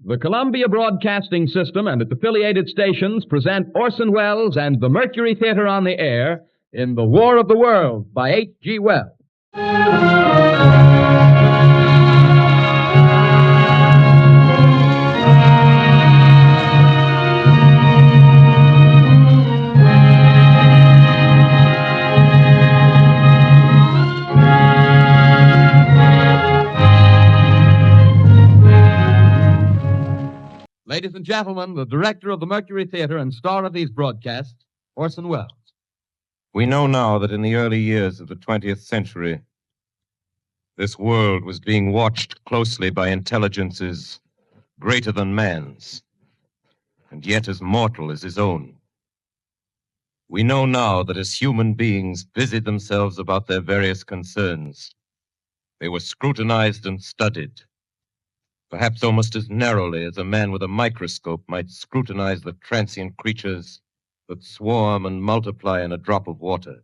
The Columbia Broadcasting System and its affiliated stations present Orson Welles and the Mercury Theater on the Air in The War of the Worlds by H.G. Wells. Ladies and gentlemen, the director of the Mercury Theater and star of these broadcasts, Orson Welles. We know now that in the early years of the 20th century, this world was being watched closely by intelligences greater than man's, and yet as mortal as his own. We know now that as human beings busied themselves about their various concerns, they were scrutinized and studied, perhaps almost as narrowly as a man with a microscope might scrutinize the transient creatures that swarm and multiply in a drop of water.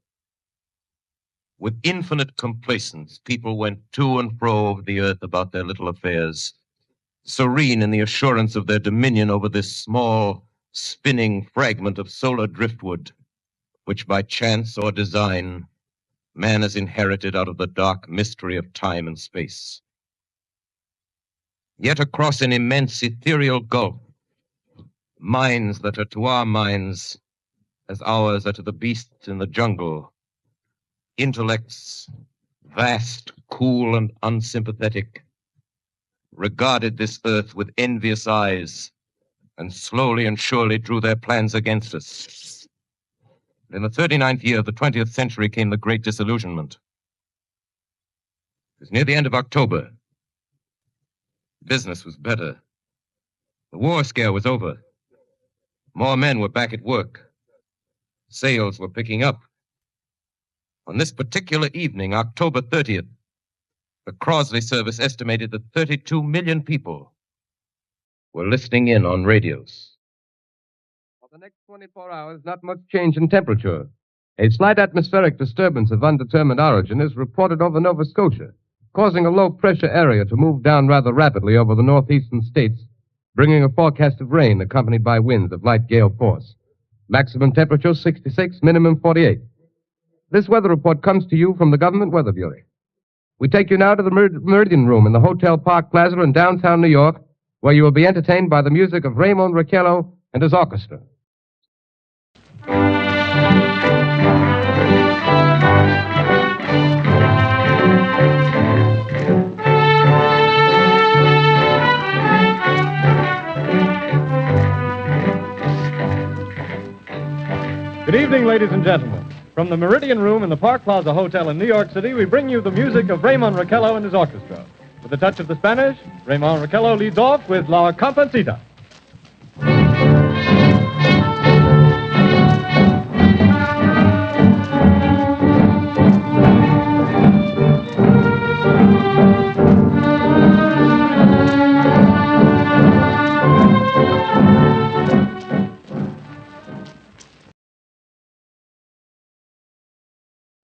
With infinite complacence, people went to and fro over the earth about their little affairs, serene in the assurance of their dominion over this small, spinning fragment of solar driftwood, which by chance or design, man has inherited out of the dark mystery of time and space. Yet across an immense ethereal gulf, minds that are to our minds as ours are to the beasts in the jungle, intellects, vast, cool, and unsympathetic, regarded this earth with envious eyes and slowly and surely drew their plans against us. In the 39th year of the 20th century came the Great Disillusionment. It was near the end of October. Business was better. The war scare was over. More men were back at work. Sales were picking up. On this particular evening, October 30th, the Crosley service estimated that 32 million people were listening in on radios. For the next 24 hours, not much change in temperature. A slight atmospheric disturbance of undetermined origin is reported over Nova Scotia, causing a low-pressure area to move down rather rapidly over the northeastern states, bringing a forecast of rain accompanied by winds of light gale force. Maximum temperature 66, minimum 48. This weather report comes to you from the Government Weather Bureau. We take you now to the Meridian Room in the Hotel Park Plaza in downtown New York, where you will be entertained by the music of Raymond Raquello and his orchestra. Good evening, ladies and gentlemen. From the Meridian Room in the Park Plaza Hotel in New York City, we bring you the music of Raymond Raquello and his orchestra. With a touch of the Spanish, Raymond Raquello leads off with La Comparsita.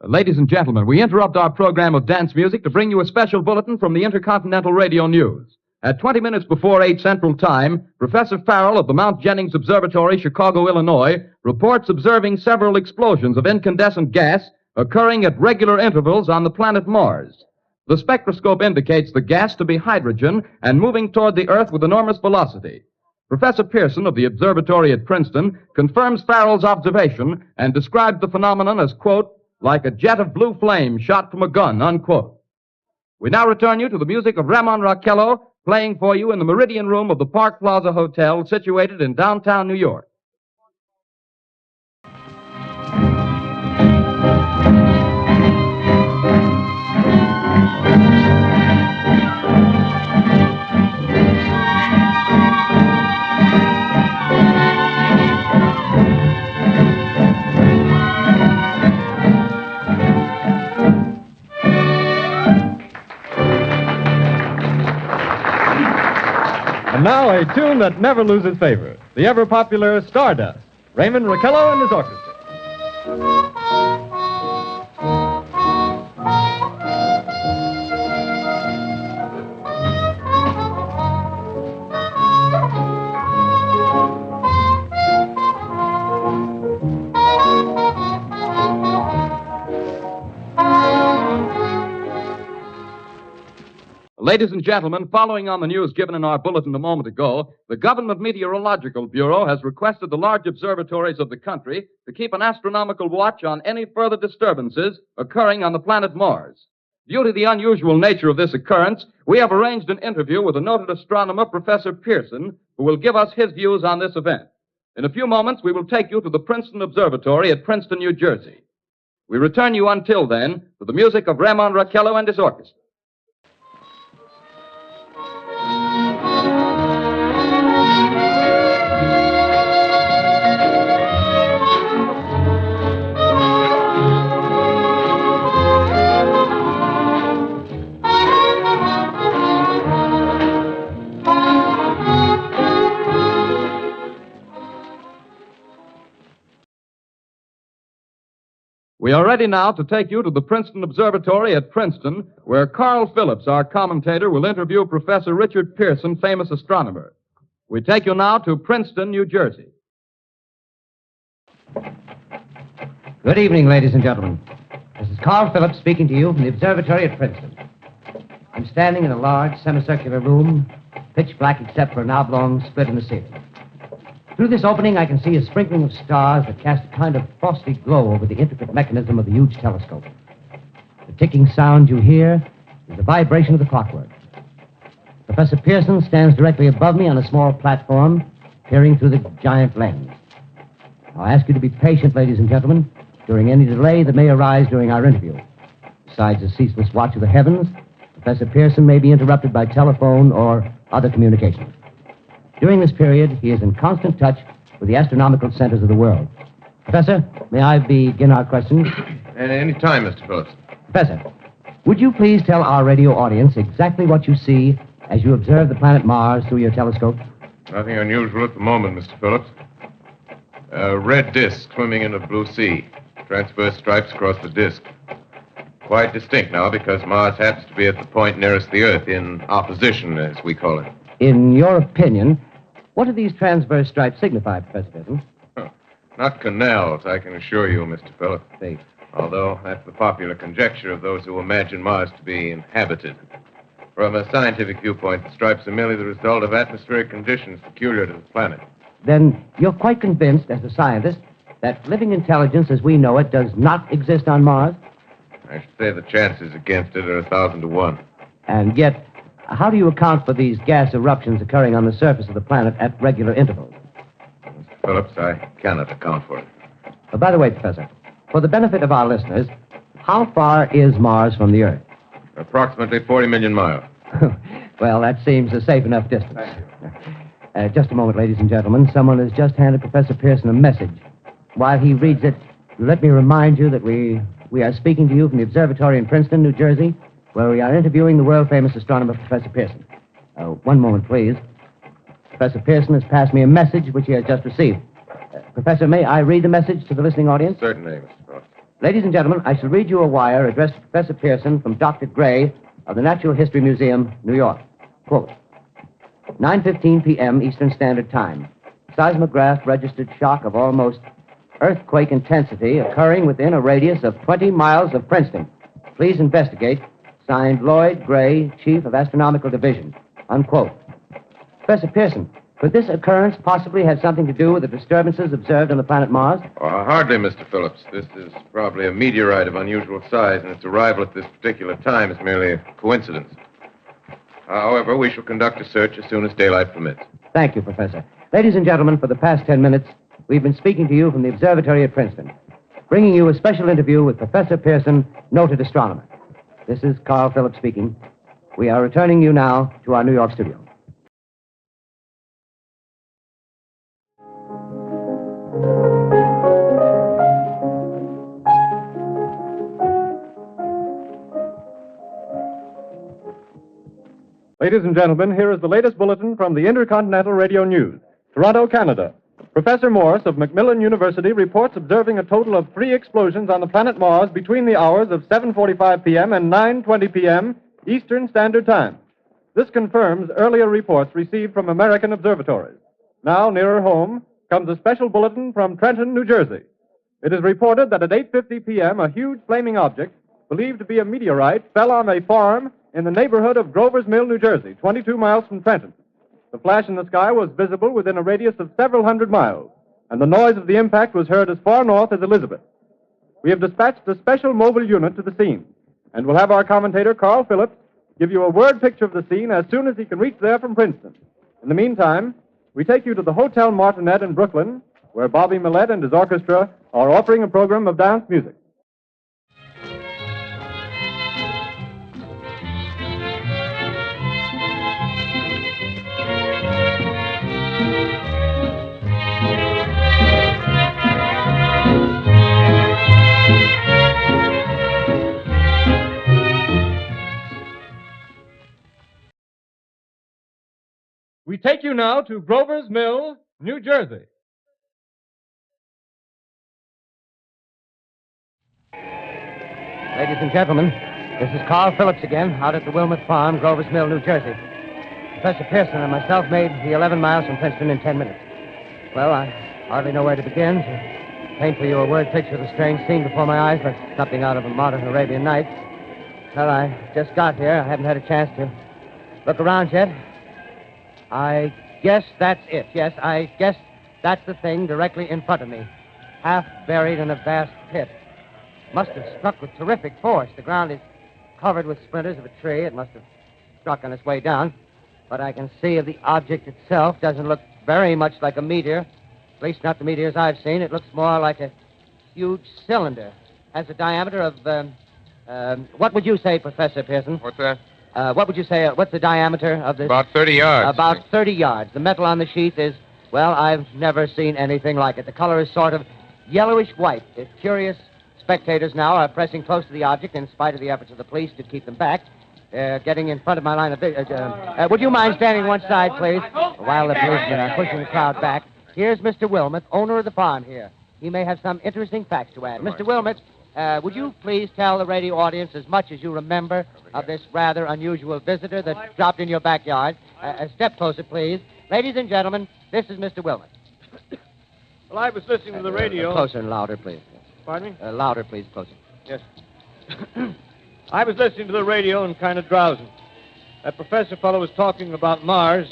Ladies and gentlemen, we interrupt our program of dance music to bring you a special bulletin from the Intercontinental Radio News. At 20 minutes before 8 Central Time, Professor Farrell of the Mount Jennings Observatory, Chicago, Illinois, reports observing several explosions of incandescent gas occurring at regular intervals on the planet Mars. The spectroscope indicates the gas to be hydrogen and moving toward the Earth with enormous velocity. Professor Pearson of the observatory at Princeton confirms Farrell's observation and describes the phenomenon as, quote, like a jet of blue flame shot from a gun, unquote. We now return you to the music of Raymond Raquello, playing for you in the Meridian Room of the Park Plaza Hotel, situated in downtown New York. And now a tune that never loses favor, the ever-popular Stardust, Raymond Raquello and his orchestra. Ladies and gentlemen, following on the news given in our bulletin a moment ago, the Government Meteorological Bureau has requested the large observatories of the country to keep an astronomical watch on any further disturbances occurring on the planet Mars. Due to the unusual nature of this occurrence, we have arranged an interview with the noted astronomer, Professor Pearson, who will give us his views on this event. In a few moments, we will take you to the Princeton Observatory at Princeton, New Jersey. We return you until then to the music of Ramon Raquello and his orchestra. We are ready now to take you to the Princeton Observatory at Princeton, where Carl Phillips, our commentator, will interview Professor Richard Pearson, famous astronomer. We take you now to Princeton, New Jersey. Good evening, ladies and gentlemen. This is Carl Phillips speaking to you from the observatory at Princeton. I'm standing in a large semicircular room, pitch black except for an oblong split in the ceiling. Through this opening, I can see a sprinkling of stars that cast a kind of frosty glow over the intricate mechanism of the huge telescope. The ticking sound you hear is the vibration of the clockwork. Professor Pearson stands directly above me on a small platform, peering through the giant lens. I'll ask you to be patient, ladies and gentlemen, during any delay that may arise during our interview. Besides the ceaseless watch of the heavens, Professor Pearson may be interrupted by telephone or other communications. During this period, he is in constant touch with the astronomical centers of the world. Professor, may I begin our questions? Any time, Mr. Phillips. Professor, would you please tell our radio audience exactly what you see as you observe the planet Mars through your telescope? Nothing unusual at the moment, Mr. Phillips. A red disk swimming in a blue sea. Transverse stripes across the disk. Quite distinct now because Mars happens to be at the point nearest the Earth, in opposition, as we call it. In your opinion, what do these transverse stripes signify, Professor Pearson? Not canals, I can assure you, Mr. Phillips. See. Although that's the popular conjecture of those who imagine Mars to be inhabited. From a scientific viewpoint, the stripes are merely the result of atmospheric conditions peculiar to the planet. Then you're quite convinced, as a scientist, that living intelligence as we know it does not exist on Mars? I should say the chances against it are 1,000 to 1. And yet, how do you account for these gas eruptions occurring on the surface of the planet at regular intervals? Mr. Phillips, I cannot account for it. By the way, Professor, for the benefit of our listeners, how far is Mars from the Earth? Approximately 40 million miles. Well, that seems a safe enough distance. Just a moment, ladies and gentlemen. Someone has just handed Professor Pearson a message. While he reads it, let me remind you that we are speaking to you from the observatory in Princeton, New Jersey, where we are interviewing the world-famous astronomer, Professor Pearson. One moment, please. Professor Pearson has passed me a message which he has just received. Professor, may I read the message to the listening audience? Certainly, Mr. Phillips. Ladies and gentlemen, I shall read you a wire addressed to Professor Pearson from Dr. Gray of the Natural History Museum, New York. Quote, 9:15 p.m. Eastern Standard Time. Seismograph registered shock of almost earthquake intensity occurring within a radius of 20 miles of Princeton. Please investigate. Signed, Lloyd Gray, Chief of Astronomical Division. Unquote. Professor Pearson, could this occurrence possibly have something to do with the disturbances observed on the planet Mars? Hardly, Mr. Phillips. This is probably a meteorite of unusual size, and its arrival at this particular time is merely a coincidence. However, we shall conduct a search as soon as daylight permits. Thank you, Professor. Ladies and gentlemen, for the past 10 minutes, we've been speaking to you from the observatory at Princeton, bringing you a special interview with Professor Pearson, noted astronomer. This is Carl Phillips speaking. We are returning you now to our New York studio. Ladies and gentlemen, here is the latest bulletin from the Intercontinental Radio News. Toronto, Canada. Professor Morse of Macmillan University reports observing a total of 3 explosions on the planet Mars between the hours of 7:45 p.m. and 9:20 p.m. Eastern Standard Time. This confirms earlier reports received from American observatories. Now, nearer home, comes a special bulletin from Trenton, New Jersey. It is reported that at 8:50 p.m., a huge flaming object, believed to be a meteorite, fell on a farm in the neighborhood of Grover's Mill, New Jersey, 22 miles from Trenton. The flash in the sky was visible within a radius of several hundred miles, and the noise of the impact was heard as far north as Elizabeth. We have dispatched a special mobile unit to the scene, and we'll have our commentator, Carl Phillips, give you a word picture of the scene as soon as he can reach there from Princeton. In the meantime, we take you to the Hotel Martian in Brooklyn, where Bobby Millett and his orchestra are offering a program of dance music. We take you now to Grover's Mill, New Jersey. Ladies and gentlemen, this is Carl Phillips again, out at the Wilmot Farm, Grover's Mill, New Jersey. Professor Pearson and myself made the 11 miles from Princeton in 10 minutes. Well, I hardly know where to begin. To paint for you a word picture of the strange scene before my eyes, like something out of a modern Arabian Nights. Well, I just got here. I haven't had a chance to look around yet. I guess that's it. Yes, I guess that's the thing directly in front of me, half buried in a vast pit. Must have struck with terrific force. The ground is covered with splinters of a tree. It must have struck on its way down. But I can see the object itself doesn't look very much like a meteor. At least not the meteors I've seen. It looks more like a huge cylinder. Has a diameter of, what would you say, Professor Pearson? What's that? What would you say, what's the diameter of this? About 30 yards. About 30 yards. The metal on the sheath is, well, I've never seen anything like it. The color is sort of yellowish white. The curious spectators now are pressing close to the object in spite of the efforts of the police to keep them back. They're getting in front of my line of vision. Would you mind standing one side, please, while the policemen are pushing the crowd back? Here's Mr. Wilmot, owner of the farm here. He may have some interesting facts to add. Mr. Wilmot, would you please tell the radio audience as much as you remember of this rather unusual visitor that dropped in your backyard? A step closer, please. Ladies and gentlemen, this is Mr. Wilmot. Well, I was listening to the radio. Closer and louder, please. Pardon me? Louder, please, closer. Yes. I was listening to the radio and kind of drowsing. That professor fellow was talking about Mars,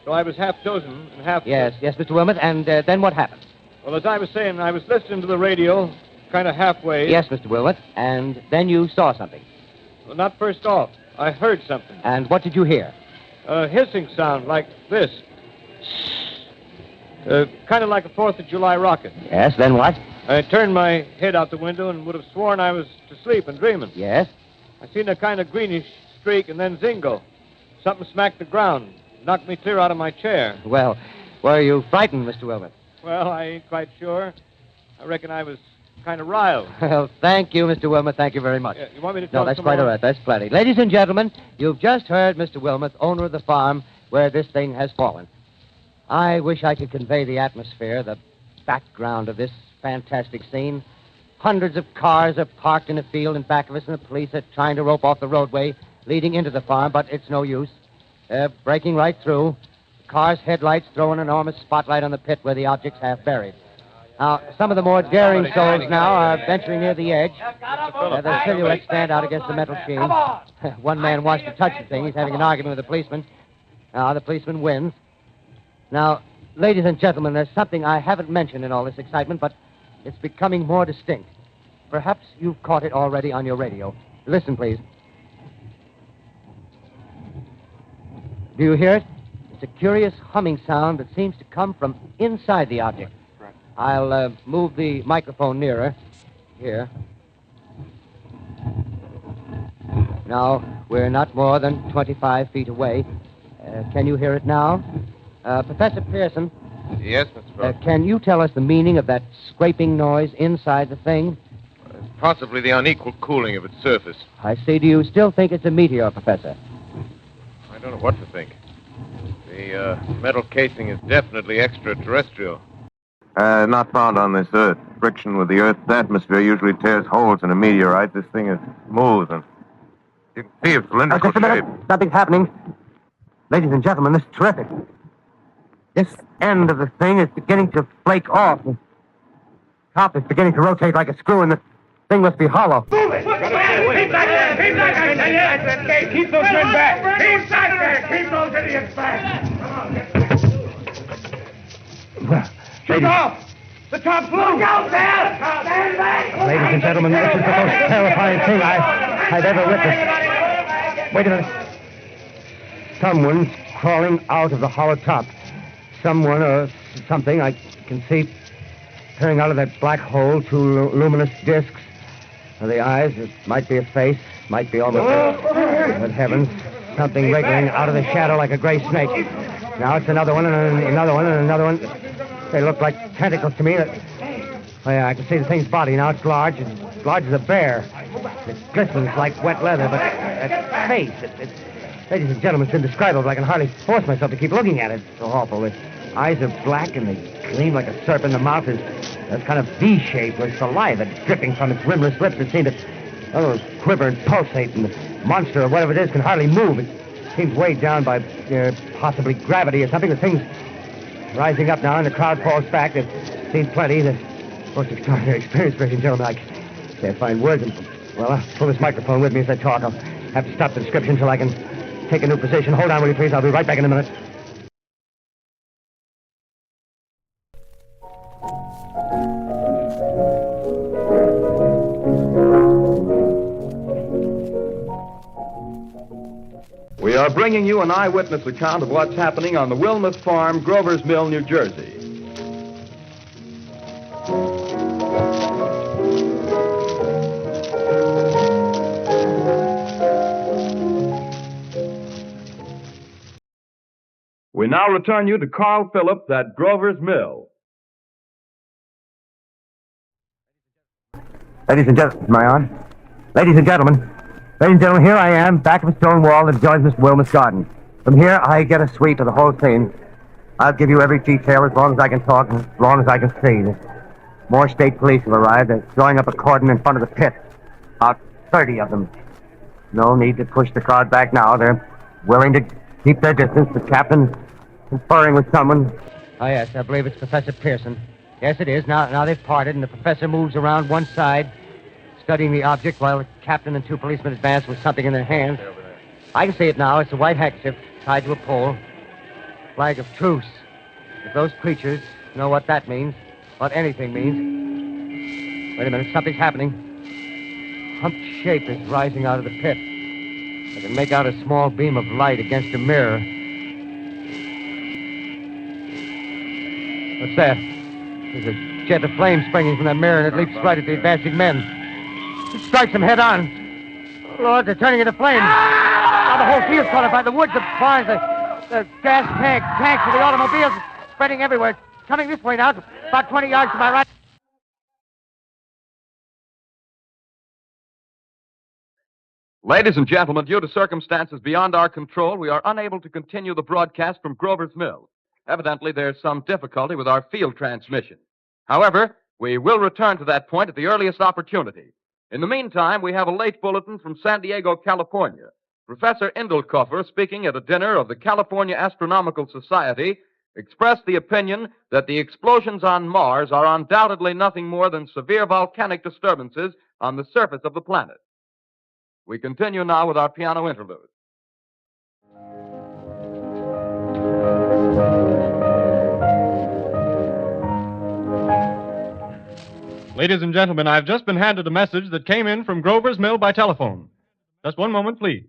so I was half dozing and half... Yes, Mr. Wilmot, and then what happened? Well, as I was saying, I was listening to the radio, kind of halfway. Yes, Mr. Wilmot, and then you saw something. Well, not first off. I heard something. And what did you hear? A hissing sound like this. Kind of like a 4th of July rocket. Yes, then what? I turned my head out the window and would have sworn I was to sleep and dreaming. Yes? I seen a kind of greenish streak and then zingo. Something smacked the ground, knocked me clear out of my chair. Well, were you frightened, Mr. Wilmot? Well, I ain't quite sure. I reckon I was kind of riled. Well, thank you, Mr. Wilmot. Thank you very much. You want me to No, talk that's some quite more? all right. That's plenty. Ladies and gentlemen, you've just heard Mr. Wilmot, owner of the farm where this thing has fallen. I wish I could convey the atmosphere, the background of this fantastic scene. Hundreds of cars are parked in a field in back of us, and the police are trying to rope off the roadway leading into the farm, but it's no use. They're breaking right through. The car's headlights throw an enormous spotlight on the pit where the object's half buried. Now, some of the more daring souls now are venturing near the edge. Their silhouettes stand out against the metal sheen. One man wants to touch the thing. He's having an argument with the policeman. The policeman wins. Now, ladies and gentlemen, there's something I haven't mentioned in all this excitement, but it's becoming more distinct. Perhaps you've caught it already on your radio. Listen, please. Do you hear it? It's a curious humming sound that seems to come from inside the object. I'll move the microphone nearer. Here. Now, we're not more than 25 feet away. Can you hear it now? Professor Pearson. Yes, Mr. Phillips. Can you tell us the meaning of that scraping noise inside the thing? It's possibly the unequal cooling of its surface. I see. Do you still think it's a meteor, Professor? I don't know what to think. The metal casing is definitely extraterrestrial. Not found on this Earth. Friction with the Earth's atmosphere usually tears holes in a meteorite. This thing is smooth, and you can see its cylindrical Just a minute. shape. Something's happening. Ladies and gentlemen, this is terrific. This end of the thing is beginning to flake off. The top is beginning to rotate like a screw, and the thing must be hollow. Move it! Get back! Keep those men back. Keep back. Keep those idiots back. Come on. Shoot off. The top floor. Look out there. Stand back. Ladies and gentlemen, this is the most terrifying thing I've ever witnessed. Wait a minute. Someone's crawling out of the hollow top. Someone or something, I can see, peering out of that black hole, two luminous discs. The eyes, it might be a face, might be almost But heavens, something wriggling out of the shadow like a gray snake. Now it's another one, and another one, and another one. They look like tentacles to me. Oh, yeah, I can see the thing's body. Now it's large as a bear. It glistens like wet leather, but that face, ladies and gentlemen, it's indescribable. I can hardly force myself to keep looking at it. It's so awful. The eyes are black, and they gleam like a serpent. The mouth is that kind of V-shape with saliva dripping from its rimless lips that seem to quiver and pulsate, and the monster, or whatever it is, can hardly move. It seems weighed down by possibly gravity or something. The thing's rising up now, and the crowd falls back. They've seen plenty. The most extraordinary experience, ladies and gentlemen. I can't find words. Well, I'll pull this microphone with me as I talk. I'll have to stop the description until I can take a new position. Hold on, will you, please? I'll be right back in a minute. We are bringing you an eyewitness account of what's happening on the Wilmuth Farm, Grover's Mill, New Jersey. We now return you to Carl Phillips at Grover's Mill. Ladies and gentlemen, am I on? Ladies and gentlemen, here I am, back of a stone wall that joins Miss Wilmot's garden. From here, I get a sweep of the whole scene. I'll give you every detail as long as I can talk and as long as I can see. More state police have arrived. They're drawing up a cordon in front of the pit. About 30 of them. No need to push the crowd back now. They're willing to keep their distance. The captain's conferring with someone. Oh, yes, I believe it's Professor Pearson. Yes, it is. Now they've parted, and the professor moves around one side, studying the object while the captain and two policemen advance with something in their hands. I can see it now. It's a white handkerchief tied to a pole. Flag of truce. If those creatures know what that means, what anything means. Wait a minute, something's happening. Humped shape is rising out of the pit. I can make out a small beam of light against a mirror. What's that? There's a jet of flame springing from that mirror, and it leaps right at the advancing men. It strikes them head on. Oh, Lord, they're turning into flames. Now the whole field's caught up by the woods, the barns, the gas tanks of the automobiles spreading everywhere. It's coming this way now, about 20 yards to my right. Ladies and gentlemen, due to circumstances beyond our control, we are unable to continue the broadcast from Grover's Mill. Evidently, there's some difficulty with our field transmission. However, we will return to that point at the earliest opportunity. In the meantime, we have a late bulletin from San Diego, California. Professor Indelkoffer, speaking at a dinner of the California Astronomical Society, expressed the opinion that the explosions on Mars are undoubtedly nothing more than severe volcanic disturbances on the surface of the planet. We continue now with our piano interlude. Ladies and gentlemen, I've just been handed a message that came in from Grover's Mill by telephone. Just one moment, please.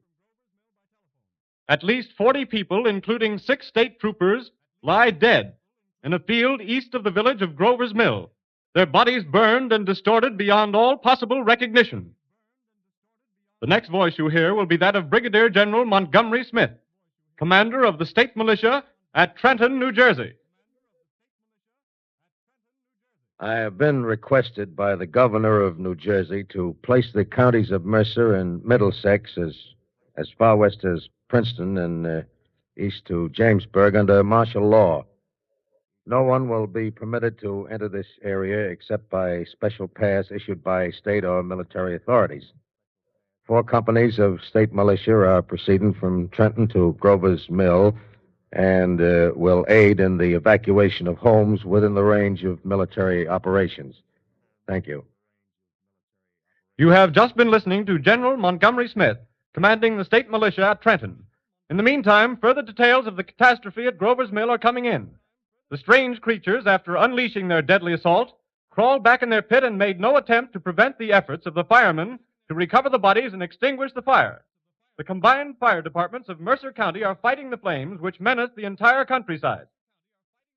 At least 40 people, including 6 state troopers, lie dead in a field east of the village of Grover's Mill, their bodies burned and distorted beyond all possible recognition. The next voice you hear will be that of Brigadier General Montgomery Smith, commander of the state militia at Trenton, New Jersey. I have been requested by the governor of New Jersey to place the counties of Mercer and Middlesex as far west as Princeton and east to Jamesburg under martial law. No one will be permitted to enter this area except by special pass issued by state or military authorities. 4 companies of state militia are proceeding from Trenton to Grover's Mill and will aid in the evacuation of homes within the range of military operations. Thank you. You have just been listening to General Montgomery Smith, commanding the state militia at Trenton. In the meantime, further details of the catastrophe at Grover's Mill are coming in. The strange creatures, after unleashing their deadly assault, crawled back in their pit and made no attempt to prevent the efforts of the firemen to recover the bodies and extinguish the fire. The combined fire departments of Mercer County are fighting the flames which menace the entire countryside.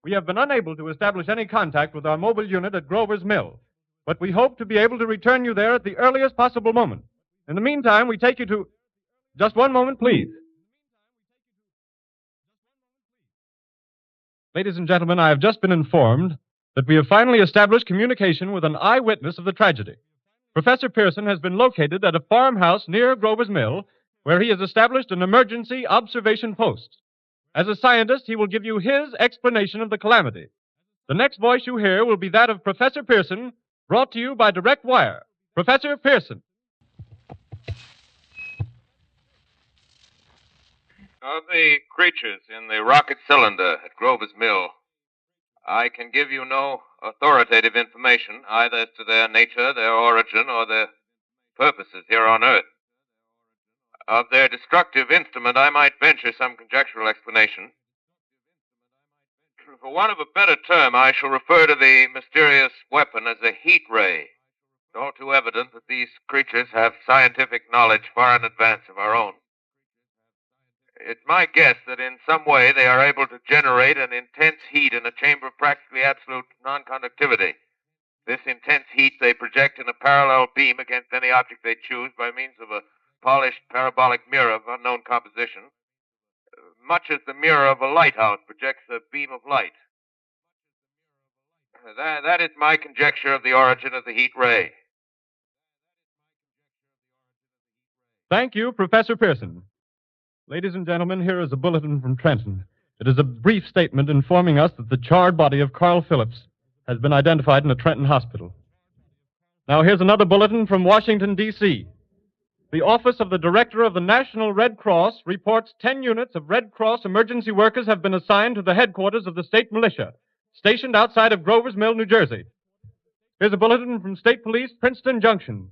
We have been unable to establish any contact with our mobile unit at Grover's Mill, but we hope to be able to return you there at the earliest possible moment. In the meantime, we take you to... Just one moment, please. Ladies and gentlemen, I have just been informed that we have finally established communication with an eyewitness of the tragedy. Professor Pearson has been located at a farmhouse near Grover's Mill, where he has established an emergency observation post. As a scientist, he will give you his explanation of the calamity. The next voice you hear will be that of Professor Pearson, brought to you by direct wire. Professor Pearson. Of the creatures in the rocket cylinder at Grover's Mill, I can give you no authoritative information either as to their nature, their origin, or their purposes here on Earth. Of their destructive instrument, I might venture some conjectural explanation. For want of a better term, I shall refer to the mysterious weapon as a heat ray. It's all too evident that these creatures have scientific knowledge far in advance of our own. It's my guess that in some way they are able to generate an intense heat in a chamber of practically absolute non-conductivity. This intense heat they project in a parallel beam against any object they choose by means of a polished parabolic mirror of unknown composition, much as the mirror of a lighthouse projects a beam of light. That is my conjecture of the origin of the heat ray. Thank you, Professor Pearson. Ladies and gentlemen, here is a bulletin from Trenton. It is a brief statement informing us that the charred body of Carl Phillips has been identified in a Trenton hospital. Now here's another bulletin from Washington, D.C. The Office of the Director of the National Red Cross reports 10 units of Red Cross emergency workers have been assigned to the headquarters of the state militia, stationed outside of Grover's Mill, New Jersey. Here's a bulletin from State Police, Princeton Junction.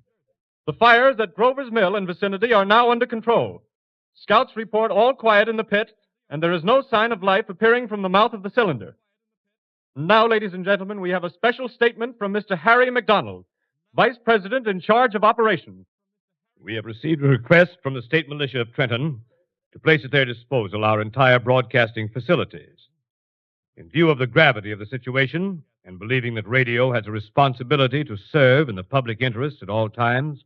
The fires at Grover's Mill and vicinity are now under control. Scouts report all quiet in the pit, and there is no sign of life appearing from the mouth of the cylinder. Now, ladies and gentlemen, we have a special statement from Mr. Harry McDonald, Vice President in charge of operations. We have received a request from the state militia of Trenton to place at their disposal our entire broadcasting facilities. In view of the gravity of the situation, and believing that radio has a responsibility to serve in the public interest at all times,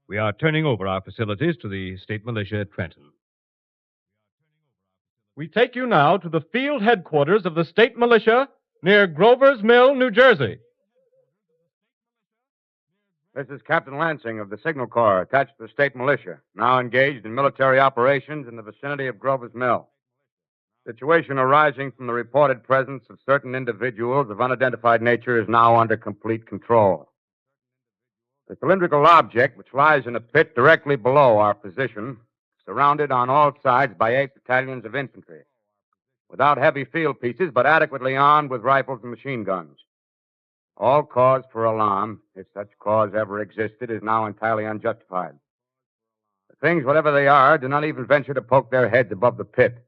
we are turning over our facilities to the state militia at Trenton. We take you now to the field headquarters of the state militia near Grover's Mill, New Jersey. This is Captain Lansing of the Signal Corps, attached to the state militia, now engaged in military operations in the vicinity of Grover's Mill. Situation arising from the reported presence of certain individuals of unidentified nature is now under complete control. The cylindrical object, which lies in a pit directly below our position, surrounded on all sides by 8 battalions of infantry, without heavy field pieces, but adequately armed with rifles and machine guns. All cause for alarm, if such cause ever existed, is now entirely unjustified. The things, whatever they are, do not even venture to poke their heads above the pit.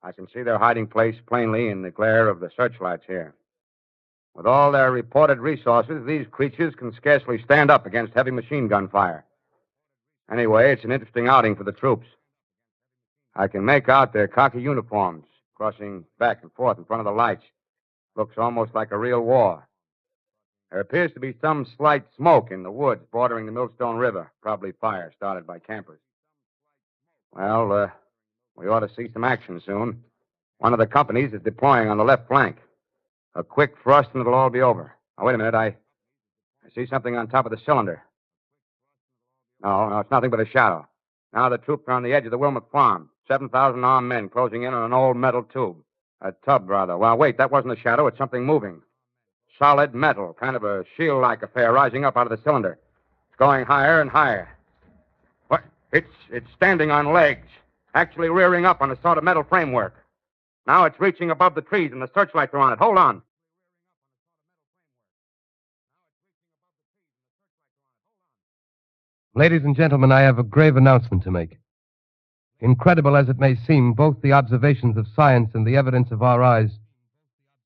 I can see their hiding place plainly in the glare of the searchlights here. With all their reported resources, these creatures can scarcely stand up against heavy machine gun fire. Anyway, it's an interesting outing for the troops. I can make out their khaki uniforms crossing back and forth in front of the lights. Looks almost like a real war. There appears to be some slight smoke in the woods bordering the Millstone River, probably fire started by campers. Well, we ought to see some action soon. One of the companies is deploying on the left flank. A quick thrust and it'll all be over. Now, wait a minute. I see something on top of the cylinder. No, it's nothing but a shadow. Now the troops are on the edge of the Wilmot Farm. 7,000 armed men closing in on an old metal tube. A tub, rather. Well, wait, that wasn't a shadow. It's something moving. Solid metal, kind of a shield-like affair rising up out of the cylinder. It's going higher and higher. What? It's standing on legs, actually rearing up on a sort of metal framework. Now it's reaching above the trees and the searchlights are on it. Hold on. Ladies and gentlemen, I have a grave announcement to make. Incredible as it may seem, both the observations of science and the evidence of our eyes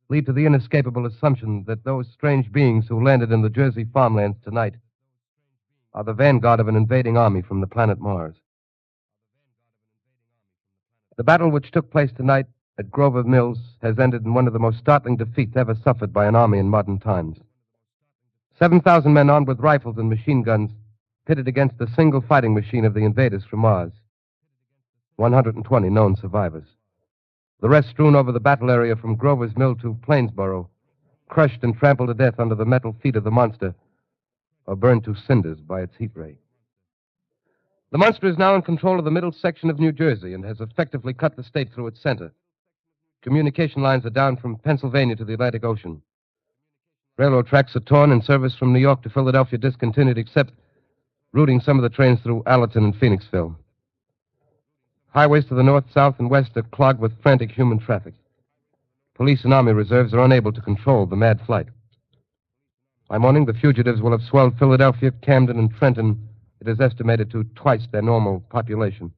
lead to the inescapable assumption that those strange beings who landed in the Jersey farmlands tonight are the vanguard of an invading army from the planet Mars. The battle which took place tonight at Grover Mills has ended in one of the most startling defeats ever suffered by an army in modern times. 7,000 men armed with rifles and machine guns pitted against the single fighting machine of the invaders from Mars. 120 known survivors. The rest strewn over the battle area from Grover's Mill to Plainsboro, crushed and trampled to death under the metal feet of the monster, or burned to cinders by its heat ray. The monster is now in control of the middle section of New Jersey and has effectively cut the state through its center. Communication lines are down from Pennsylvania to the Atlantic Ocean. Railroad tracks are torn and service from New York to Philadelphia discontinued, except routing some of the trains through Allerton and Phoenixville. Highways to the north, south, and west are clogged with frantic human traffic. Police and army reserves are unable to control the mad flight. By morning, the fugitives will have swelled Philadelphia, Camden, and Trenton. It is estimated to twice their normal population.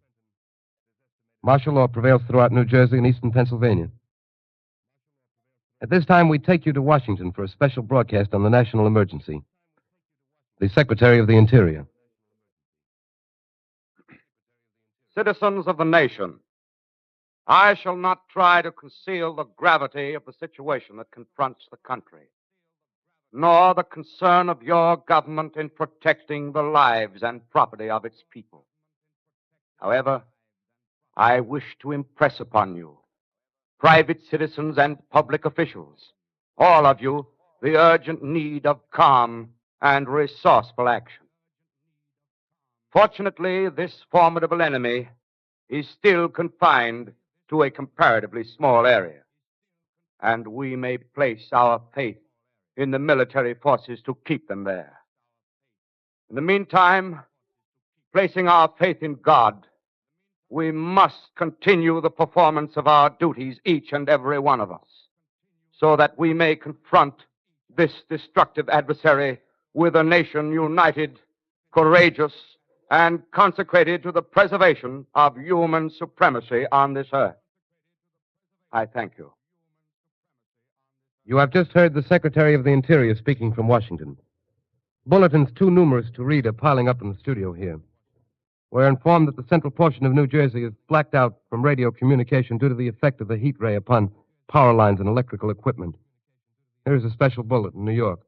Martial law prevails throughout New Jersey and eastern Pennsylvania. At this time, we take you to Washington for a special broadcast on the national emergency. The Secretary of the Interior. Citizens of the nation, I shall not try to conceal the gravity of the situation that confronts the country, nor the concern of your government in protecting the lives and property of its people. However, I wish to impress upon you, private citizens and public officials, all of you, the urgent need of calm and resourceful action. Fortunately, this formidable enemy is still confined to a comparatively small area, and we may place our faith in the military forces to keep them there. In the meantime, placing our faith in God, we must continue the performance of our duties, each and every one of us, so that we may confront this destructive adversary with a nation united, courageous, and consecrated to the preservation of human supremacy on this earth. I thank you. You have just heard the Secretary of the Interior speaking from Washington. Bulletins too numerous to read are piling up in the studio here. We're informed that the central portion of New Jersey is blacked out from radio communication due to the effect of the heat ray upon power lines and electrical equipment. Here's a special bulletin in New York.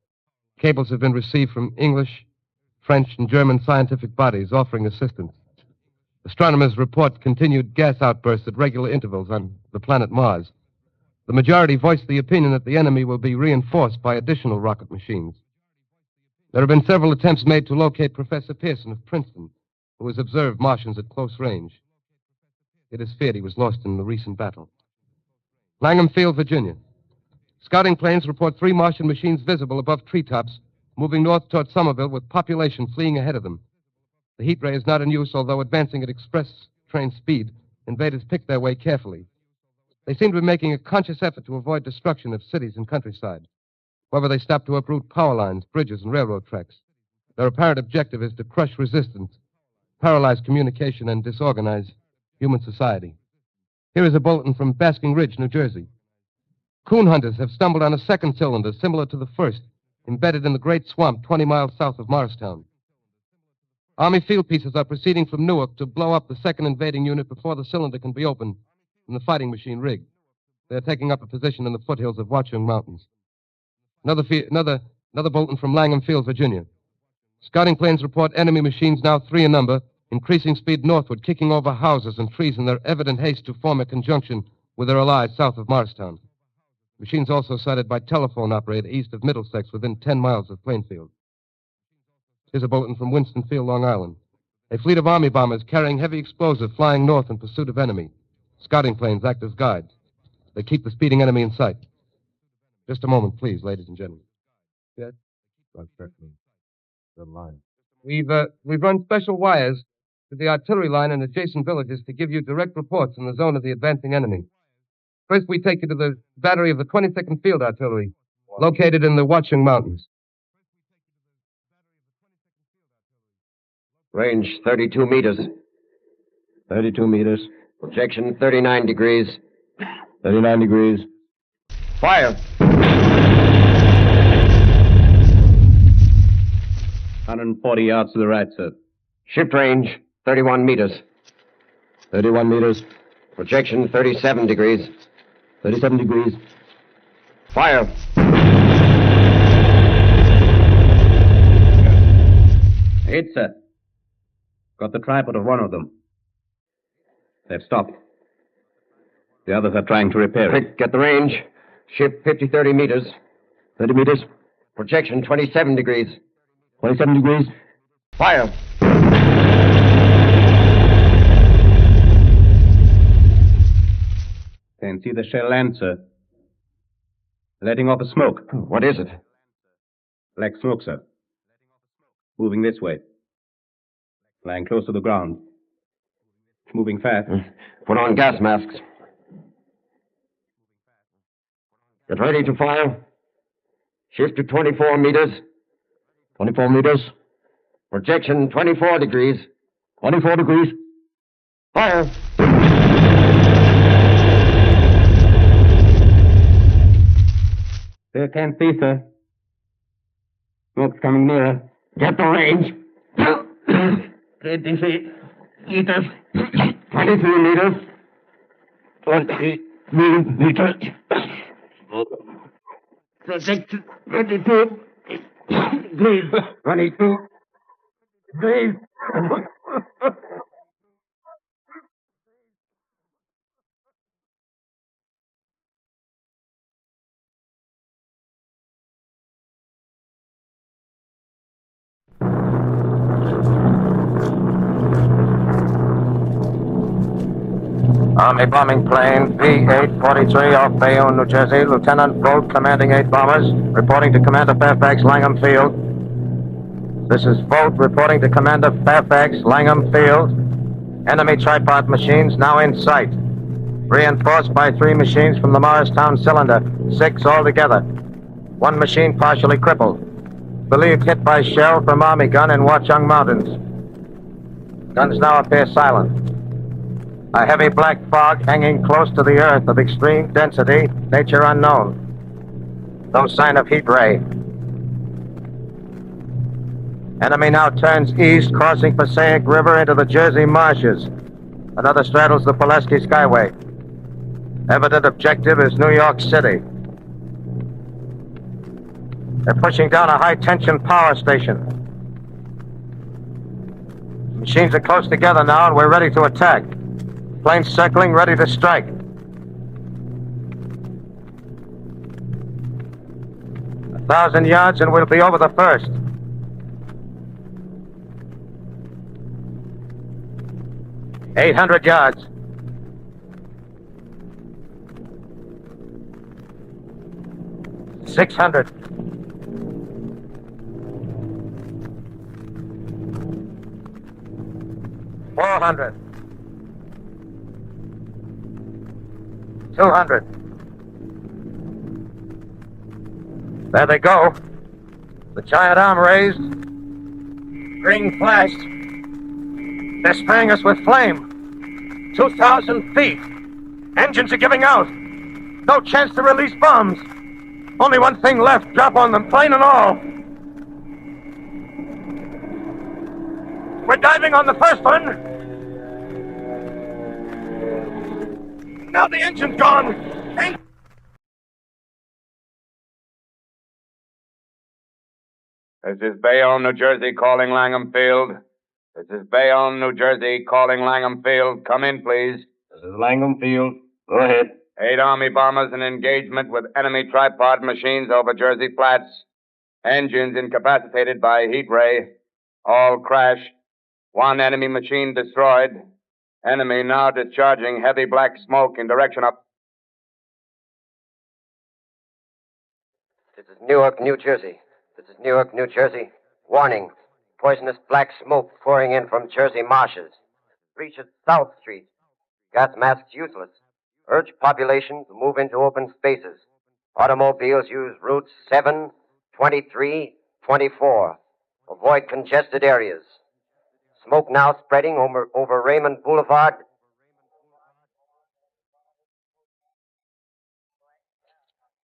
Cables have been received from English, French, and German scientific bodies offering assistance. Astronomers report continued gas outbursts at regular intervals on the planet Mars. The majority voiced the opinion that the enemy will be reinforced by additional rocket machines. There have been several attempts made to locate Professor Pearson of Princeton, who has observed Martians at close range. It is feared he was lost in the recent battle. Langham Field, Virginia. Scouting planes report 3 Martian machines visible above treetops, moving north toward Somerville with population fleeing ahead of them. The heat ray is not in use, although advancing at express train speed, invaders pick their way carefully. They seem to be making a conscious effort to avoid destruction of cities and countryside. However, they stop to uproot power lines, bridges, and railroad tracks. Their apparent objective is to crush resistance, paralyze communication, and disorganize human society. Here is a bulletin from Basking Ridge, New Jersey. Coon hunters have stumbled on a second cylinder similar to the first, embedded in the Great Swamp 20 miles south of Morristown. Army field pieces are proceeding from Newark to blow up the second invading unit before the cylinder can be opened and the fighting machine rigged. They're taking up a position in the foothills of Watchung Mountains. Another bulletin from Langham Field, Virginia. Scouting planes report enemy machines, now 3 in number, increasing speed northward, kicking over houses and trees in their evident haste to form a conjunction with their allies south of Morristown. Machines also sighted by telephone operator east of Middlesex within 10 miles of Plainfield. Here's a bulletin from Winstonfield, Long Island. A fleet of Army bombers carrying heavy explosive flying north in pursuit of enemy. Scouting planes act as guides. They keep the speeding enemy in sight. Just a moment, please, ladies and gentlemen. Yes? Certainly. Good line. We've run special wires to the artillery line and adjacent villages to give you direct reports in the zone of the advancing enemy. First, we take you to the battery of the 22nd Field Artillery, located in the Watchung Mountains. Range 32 meters. 32 meters. Projection 39 degrees. 39 degrees. Fire! 140 yards to the right, sir. Shift range 31 meters. 31 meters. Projection 37 degrees. 37 degrees. Fire! Hit, sir. Got the tripod of one of them. They've stopped. The others are trying to repair it. Quick, get the range. Shift 30 meters. 30 meters. Projection 27 degrees. 27 degrees. Fire! Can see the shell land, sir. Letting off a smoke. What is it? Black smoke, sir. Moving this way. Lying close to the ground. Moving fast. Put on gas masks. Get ready to fire. Shift to 24 meters. 24 meters. Projection 24 degrees. 24 degrees. Fire! There, can't see, sir. Smoke's coming nearer. Get the range. 20 feet. Meters. 23 meters. 23 meters. Projection 22 degrees. 22 degrees. Army bombing plane P-843 off Bayonne, New Jersey. Lieutenant Bolt, commanding 8 bombers, reporting to Commander Fairfax, Langham Field. This is Bolt reporting to Commander Fairfax, Langham Field. Enemy tripod machines now in sight. Reinforced by 3 machines from the Morristown cylinder, 6 altogether. 1 machine partially crippled. Believed hit by shell from Army gun in Watchung Mountains. Guns now appear silent. A heavy black fog hanging close to the earth of extreme density, nature unknown. No sign of heat ray. Enemy now turns east, crossing Passaic River into the Jersey marshes. Another straddles the Pulaski Skyway. Evident objective is New York City. They're pushing down a high-tension power station. Machines are close together now, and we're ready to attack. Planes circling, ready to strike. A 1,000 yards and we'll be over the first. $800 yards. $600. $400. $200. There they go. The giant arm raised. Green flashed. They're spraying us with flame. 2,000 feet. Engines are giving out. No chance to release bombs. Only one thing left. Drop on them, plane and all. We're diving on the first one. Now the engine's gone. This is Bayonne, New Jersey, calling Langham Field. This is Bayonne, New Jersey, calling Langham Field. Come in, please. This is Langham Field. Go ahead. 8 Army bombers in engagement with enemy tripod machines over Jersey Flats. Engines incapacitated by heat ray. All crashed. 1 enemy machine destroyed. Enemy now discharging heavy black smoke in direction of... This is Newark, New Jersey. This is Newark, New Jersey. Warning. Poisonous black smoke pouring in from Jersey marshes. Reaches South Street. Gas masks useless. Urge population to move into open spaces. Automobiles use routes 7, 23, 24. Avoid congested areas. Smoke now spreading over Raymond Boulevard.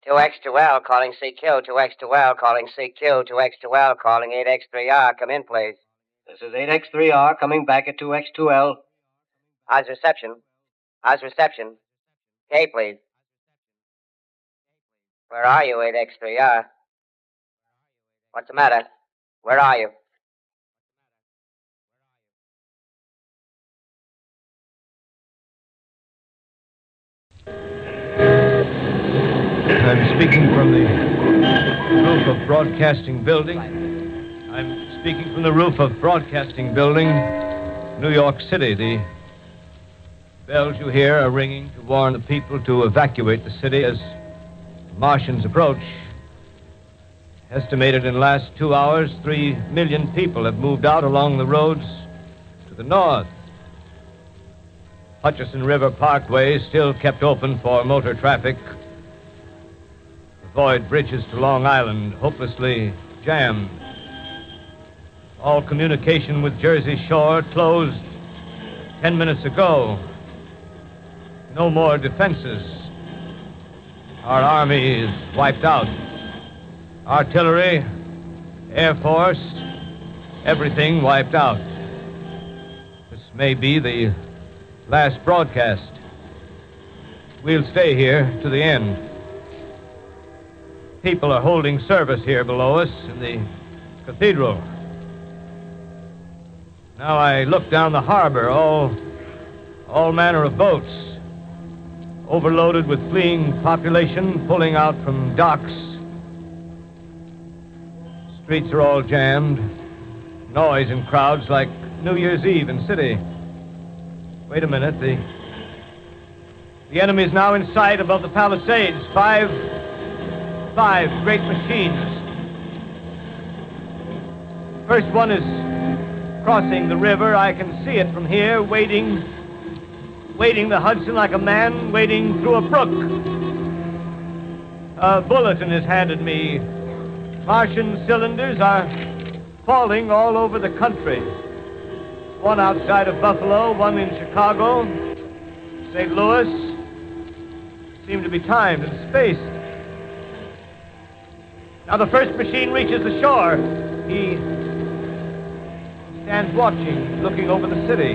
Two X2L calling CQ. 2X2L calling CQ. 2X2L calling 8X3R. Come in, please. This is 8X3R coming back at 2X2L. How's reception? How's reception? K, please. Where are you, 8X3R? What's the matter? Where are you? I'm speaking from the roof of Broadcasting Building. I'm speaking from the roof of Broadcasting Building, New York City. The bells you hear are ringing to warn the people to evacuate the city as Martians approach. Estimated in the last 2 hours, 3 million people have moved out along the roads to the north. Hutchison River Parkway is still kept open for motor traffic. Avoid bridges to Long Island, hopelessly jammed. All communication with Jersey Shore closed 10 minutes ago. No more defenses. Our army is wiped out. Artillery, Air Force, everything wiped out. This may be the last broadcast. We'll stay here to the end. People are holding service here below us in the cathedral. Now I look down the harbor, all manner of boats, overloaded with fleeing population pulling out from docks. Streets are all jammed. Noise in crowds like New Year's Eve in city. Wait a minute, the enemy is now in sight above the Palisades. Five great machines. First one is crossing the river. I can see it from here, wading the Hudson like a man wading through a brook. A bulletin is handed me. Martian cylinders are falling all over the country. One outside of Buffalo, one in Chicago, St. Louis. Seem to be timed and spaced. Now the first machine reaches the shore. He stands watching, looking over the city.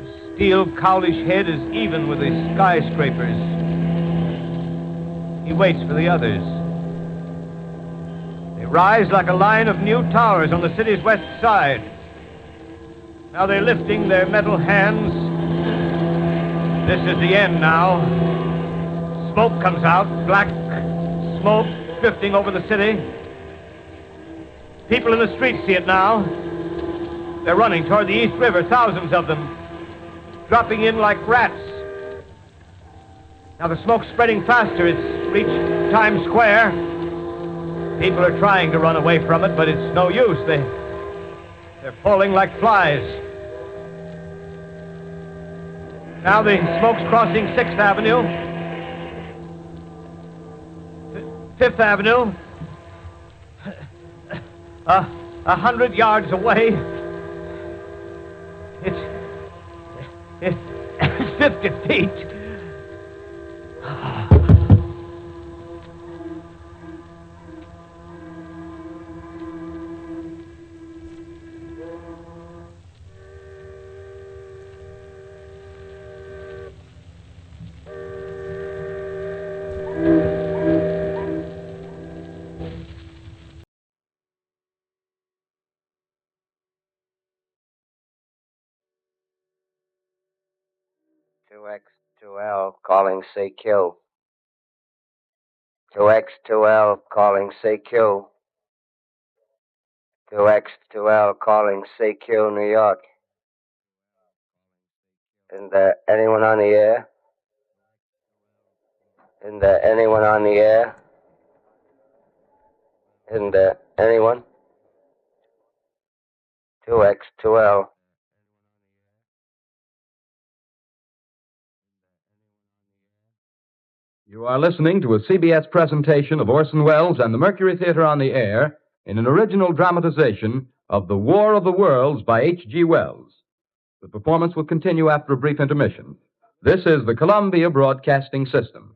His steel cowlish head is even with the skyscrapers. He waits for the others. They rise like a line of new towers on the city's west side. Now they're lifting their metal hands. This is the end now. Smoke comes out, black smoke drifting over the city. People in the streets see it now. They're running toward the East River, thousands of them, dropping in like rats. Now the smoke's spreading faster. It's reached Times Square. People are trying to run away from it, but it's no use. They're falling like flies. Now the smoke's crossing 6th Avenue. 5th Avenue, 100 yards away. It's 50 feet. X2L calling CQ. 2X2L calling CQ. 2X2L calling CQ, New York. Isn't there anyone on the air? Isn't there anyone on the air? Isn't there anyone? 2X2L. You are listening to a CBS presentation of Orson Welles and the Mercury Theater on the Air in an original dramatization of The War of the Worlds by H.G. Wells. The performance will continue after a brief intermission. This is the Columbia Broadcasting System.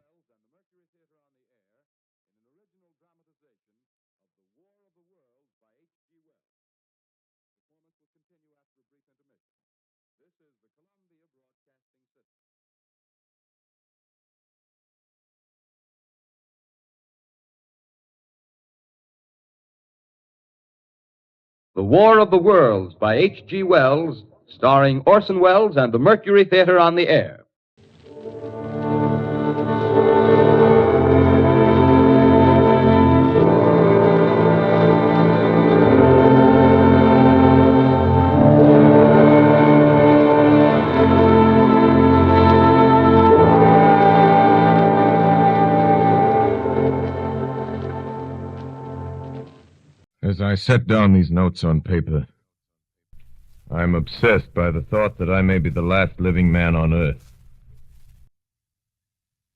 The War of the Worlds by H.G. Wells, starring Orson Welles and the Mercury Theater on the air. As I set down these notes on paper, I'm obsessed by the thought that I may be the last living man on Earth.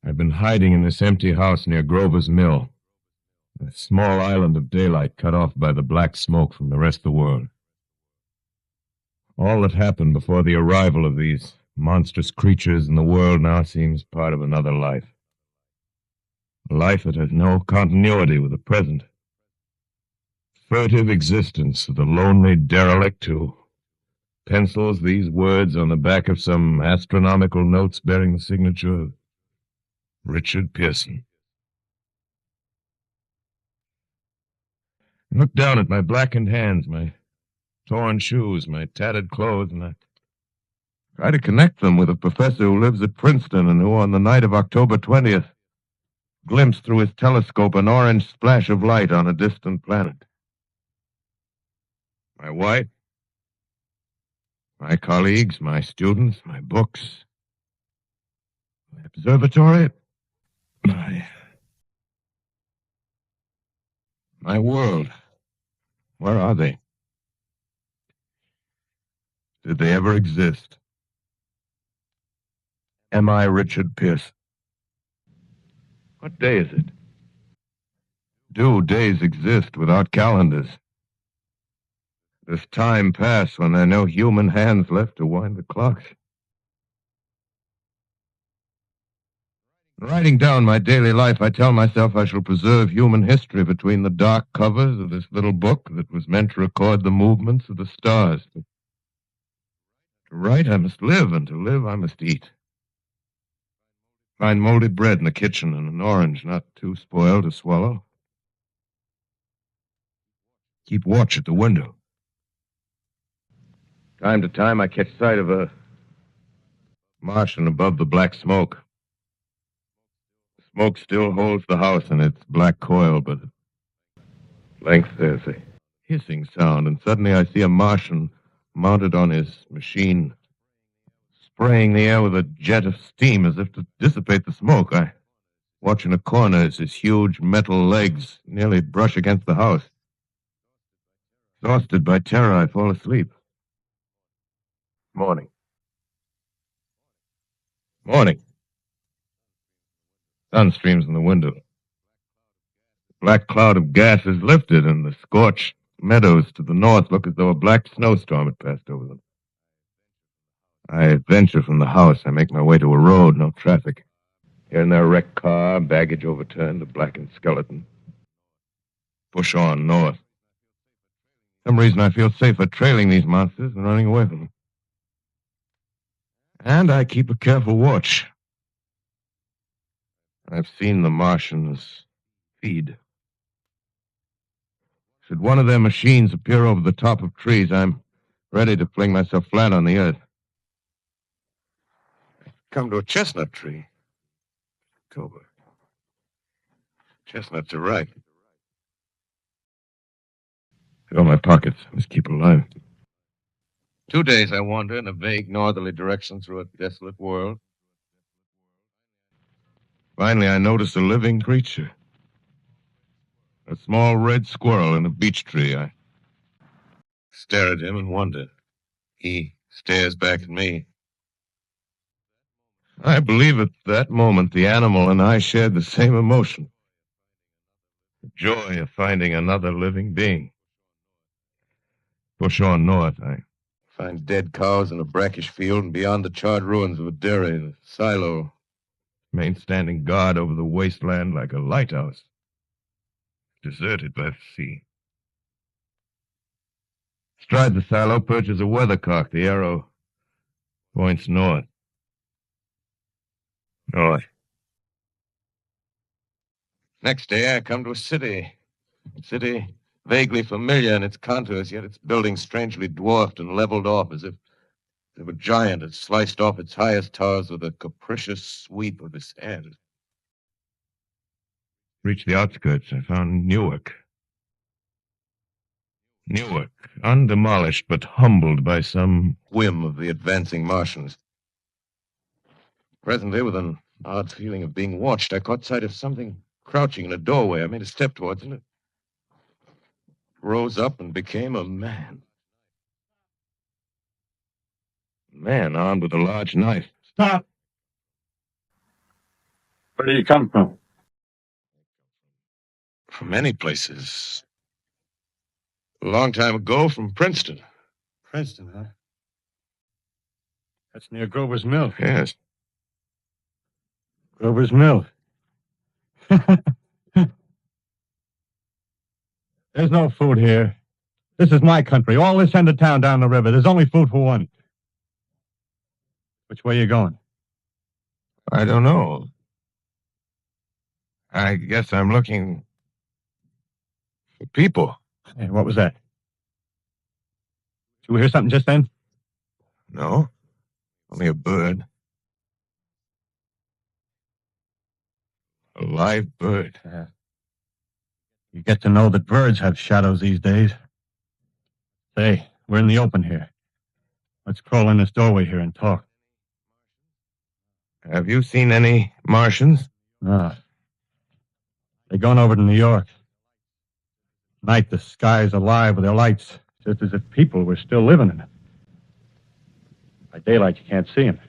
I've been hiding in this empty house near Grover's Mill, a small island of daylight cut off by the black smoke from the rest of the world. All that happened before the arrival of these monstrous creatures in the world now seems part of another life. A life that has no continuity with the present. Furtive existence of the lonely derelict who pencils these words on the back of some astronomical notes bearing the signature of Richard Pearson. I look down at my blackened hands, my torn shoes, my tattered clothes, and I try to connect them with a professor who lives at Princeton and who, on the night of October 20th, glimpsed through his telescope an orange splash of light on a distant planet. My wife, my colleagues, my students, my books, my observatory, my world. Where are they? Did they ever exist? Am I Richard Pearson? What day is it? Do days exist without calendars? Does time pass when there are no human hands left to wind the clocks? In writing down my daily life, I tell myself I shall preserve human history between the dark covers of this little book that was meant to record the movements of the stars. But to write, I must live, and to live, I must eat. Find molded bread in the kitchen and an orange not too spoiled to swallow. Keep watch at the window. Time to time, I catch sight of a Martian above the black smoke. The smoke still holds the house in its black coil, but at length there's a hissing sound, and suddenly I see a Martian mounted on his machine, spraying the air with a jet of steam as if to dissipate the smoke. I watch in a corner as his huge metal legs nearly brush against the house. Exhausted by terror, I fall asleep. Morning. Morning. Sun streams in the window. The black cloud of gas is lifted, and the scorched meadows to the north look as though a black snowstorm had passed over them. I venture from the house. I make my way to a road, no traffic. Here and there, a wrecked car, baggage overturned, a blackened skeleton. Push on north. For some reason, I feel safer trailing these monsters than running away from them. And I keep a careful watch. I've seen the Martians feed. Should one of their machines appear over the top of trees, I'm ready to fling myself flat on the earth. Come to a chestnut tree. October. Chestnuts are ripe. Fill my pockets. Must keep alive. 2 days I wander in a vague northerly direction through a desolate world. Finally, I notice a living creature. A small red squirrel in a beech tree. I stare at him and wonder. He stares back at me. I believe at that moment the animal and I shared the same emotion. The joy of finding another living being. Push on north. I find dead cows in a brackish field and beyond the charred ruins of a dairy and a silo. Main standing guard over the wasteland like a lighthouse. Deserted by the sea. Stride the silo, perches a weathercock. The arrow points north. North. Next day, I come to a city. A city vaguely familiar in its contours, yet its buildings strangely dwarfed and leveled off as if a giant had sliced off its highest towers with a capricious sweep of his hand. Reached the outskirts. I found Newark. Newark, undemolished but humbled by some whim of the advancing Martians. Presently, with an odd feeling of being watched, I caught sight of something crouching in a doorway. I made a step towards it. It rose up and became a man. A man armed with a large knife. Stop! Where do you come from? From many places. A long time ago, from Princeton. Princeton, huh? That's near Grover's Mill. Yes. Grover's Mill. There's no food here. This is my country. All this end of town down the river. There's only food for one. Which way you going? I don't know. I guess I'm looking for people. Hey, what was that? Did you hear something just then? No. Only a bird. A live bird. You get to know that birds have shadows these days. Say, we're in the open here. Let's crawl in this doorway here and talk. Have you seen any Martians? No. They're going over to New York. Night, the sky's alive with their lights, just as if people were still living in it. By daylight, you can't see them.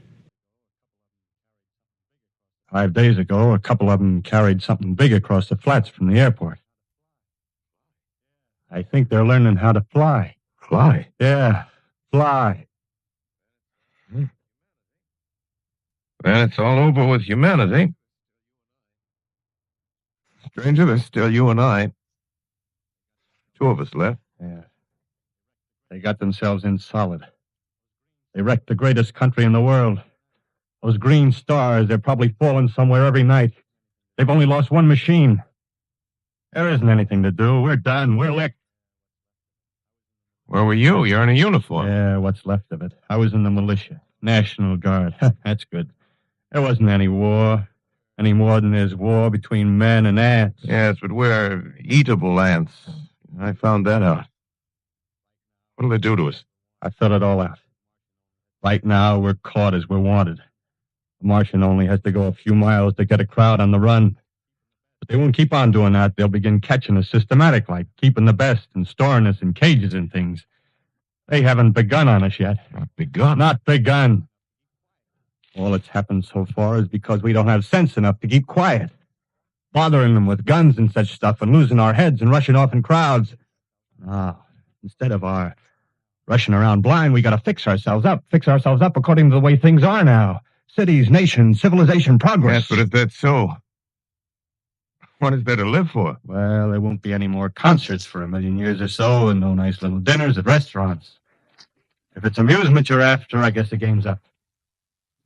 5 days ago, a couple of them carried something big across the flats from the airport. I think they're learning how to fly. Fly? Yeah, fly. Then it's all over with humanity. Stranger, there's still you and I. 2 of us left. Yeah. They got themselves in solid. They wrecked the greatest country in the world. Those green stars, they're probably falling somewhere every night. They've only lost one machine. There isn't anything to do. We're done. We're licked. Where were you? You're in a uniform. Yeah, what's left of it. I was in the militia. National Guard. That's good. There wasn't any war. Any more than there's war between men and ants. Yes, but we're eatable ants. I found that out. What'll they do to us? I thought it all out. Right now, we're caught as we're wanted. The Martian only has to go a few miles to get a crowd on the run. But they won't keep on doing that. They'll begin catching us systematic, like keeping the best and storing us in cages and things. They haven't begun on us yet. Not begun? Not begun. All that's happened so far is because we don't have sense enough to keep quiet. Bothering them with guns and such stuff and losing our heads and rushing off in crowds. No, instead of our rushing around blind, we gotta fix ourselves up according to the way things are now. Cities, nations, civilization, progress. Yes, but if that's so, what is there to live for? Well, there won't be any more concerts for 1,000,000 years or so, and no nice little dinners at restaurants. If it's amusement you're after, I guess the game's up.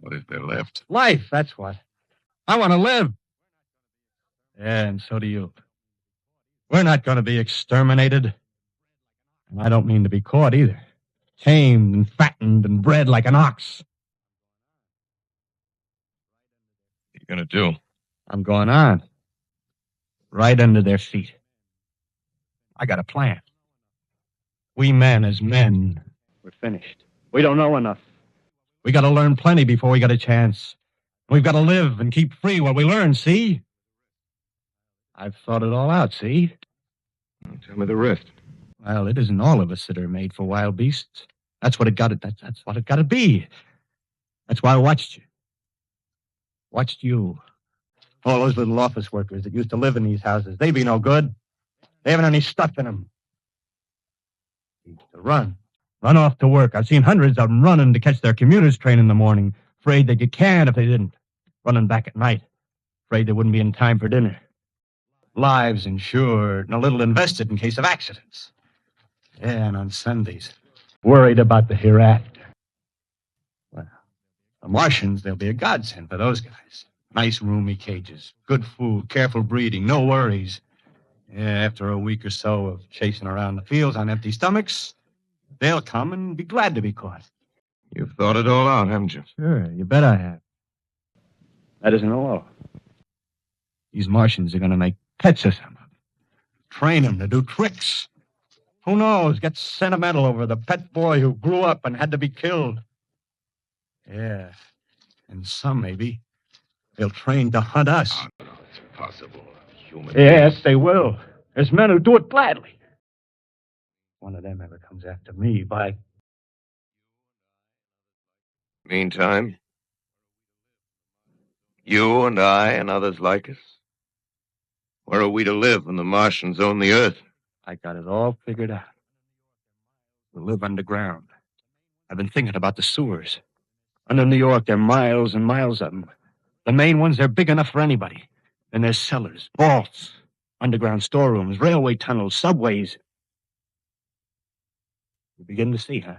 What is there left? Life, that's what. I want to live. Yeah, and so do you. We're not going to be exterminated. And I don't mean to be caught either. Tamed and fattened and bred like an ox. What are you going to do? I'm going on. Right under their feet. I got a plan. We men as men, we're finished. We don't know enough. We got to learn plenty before we got a chance. We've got to live and keep free while we learn, see? I've thought it all out, see? Tell me the rest. Well, it isn't all of us that are made for wild beasts. That's what it got to. That's what it got to be. That's why I watched you. Watched you. All those little office workers that used to live in these houses. They be no good. They haven't any stuff in them. To run. Run off to work. I've seen hundreds of them running to catch their commuter's train in the morning, afraid they'd get canned if they didn't. Running back at night, afraid they wouldn't be in time for dinner. Lives insured and a little invested in case of accidents. Yeah, and on Sundays, worried about the hereafter. Well, the Martians, they'll be a godsend for those guys. Nice roomy cages, good food, careful breeding, no worries. Yeah, after a week or so of chasing around the fields on empty stomachs, they'll come and be glad to be caught. You've thought it all out, haven't you? Sure, you bet I have. That isn't all. These Martians are going to make pets of some of them. Train them to do tricks. Who knows, get sentimental over the pet boy who grew up and had to be killed. Yeah, and some, maybe, they'll train to hunt us. Oh, no, it's impossible. Yes, they will. There's men who do it gladly. One of them ever comes after me, by... Meantime, you and I and others like us, where are we to live when the Martians own the Earth? I got it all figured out. We'll live underground. I've been thinking about the sewers. Under New York, there are miles and miles of them. The main ones, they're big enough for anybody. And there's cellars, vaults, underground storerooms, railway tunnels, subways. You begin to see, huh?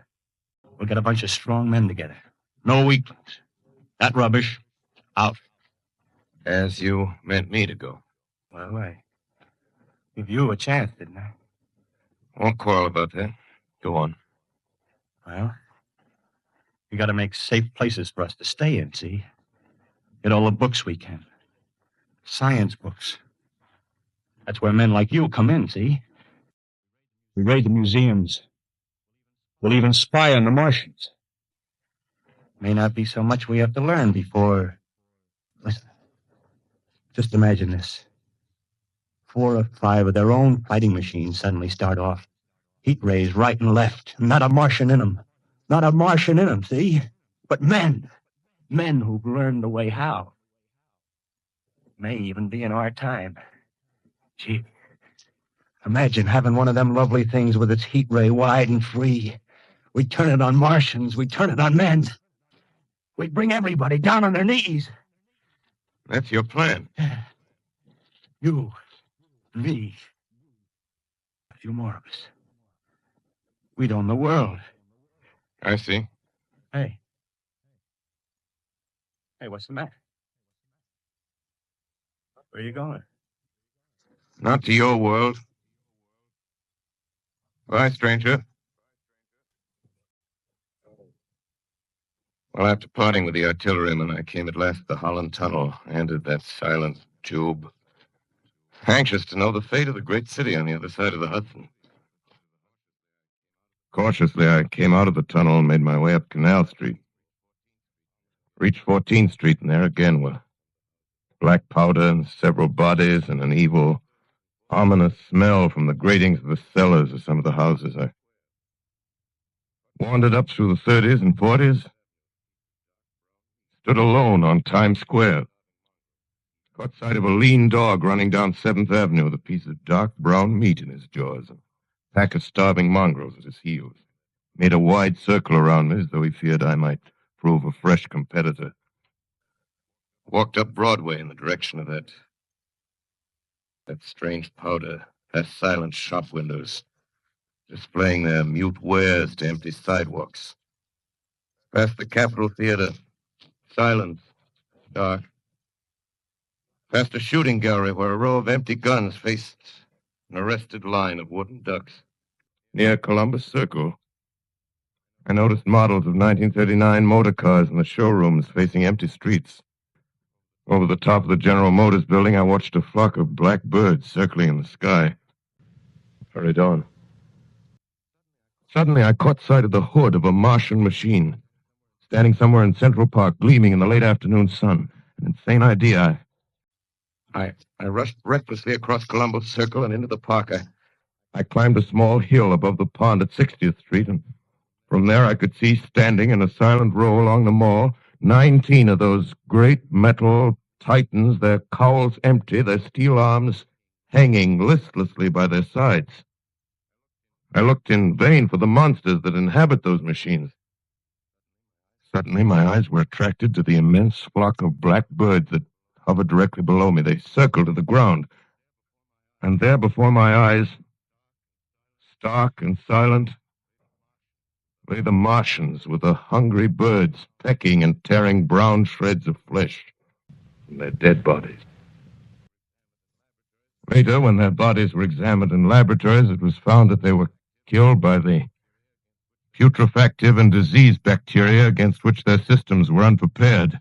We'll get a bunch of strong men together. No weaklings. That rubbish, out. As you meant me to go. Well, I give you a chance, didn't I? Won't quarrel about that. Go on. Well, we got to make safe places for us to stay in, see? Get all the books we can. Science books. That's where men like you come in, see? We raid the museums. We'll even spy on the Martians. May not be so much we have to learn before... Listen. Just imagine this. 4 or 5 of their own fighting machines suddenly start off. Heat rays right and left. Not a Martian in them. Not a Martian in them, see? But men. Men who've learned the way how. May even be in our time. Gee, imagine having one of them lovely things with its heat ray wide and free. We'd turn it on Martians. We'd turn it on men. We'd bring everybody down on their knees. That's your plan. You, me, a few more of us. We'd own the world. I see. Hey, what's the matter? Where are you going? Not to your world. Bye, stranger. Well, after parting with the artilleryman, I came at last to the Holland Tunnel, entered that silent tube, anxious to know the fate of the great city on the other side of the Hudson. Cautiously, I came out of the tunnel and made my way up Canal Street. Reached 14th Street, and there again were black powder and several bodies and an evil, ominous smell from the gratings of the cellars of some of the houses. I wandered up through the 30s and 40s, stood alone on Times Square, caught sight of a lean dog running down 7th Avenue with a piece of dark brown meat in his jaws, a pack of starving mongrels at his heels. Made a wide circle around me as though he feared I might prove a fresh competitor. Walked up Broadway in the direction of that strange powder, past silent shop windows, displaying their mute wares to empty sidewalks. Past the Capitol Theater, silence, dark. Past a shooting gallery where a row of empty guns faced an arrested line of wooden ducks. Near Columbus Circle, I noticed models of 1939 motor cars in the showrooms facing empty streets. Over the top of the General Motors building, I watched a flock of black birds circling in the sky. Hurried on. Suddenly, I caught sight of the hood of a Martian machine, standing somewhere in Central Park, gleaming in the late afternoon sun. An insane idea. I rushed recklessly across Columbus Circle and into the park. I climbed a small hill above the pond at 60th Street, and from there I could see standing in a silent row along the mall 19 of those great metal titans, their cowls empty, their steel arms hanging listlessly by their sides. I looked in vain for the monsters that inhabit those machines. Suddenly, my eyes were attracted to the immense flock of black birds that hovered directly below me. They circled to the ground. And there before my eyes, stark and silent, lay the Martians with the hungry birds pecking and tearing brown shreds of flesh from their dead bodies. Later, when their bodies were examined in laboratories, it was found that they were killed by the putrefactive and disease bacteria against which their systems were unprepared.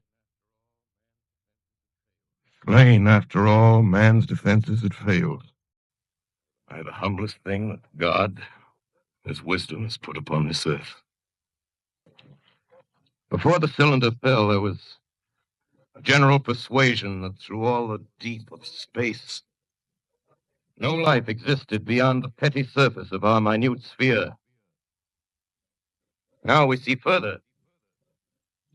Slain, after all, man's defenses had failed by the humblest thing that God, His wisdom, has put upon this earth. Before the cylinder fell, there was a general persuasion that through all the deep of space, no life existed beyond the petty surface of our minute sphere. Now we see further.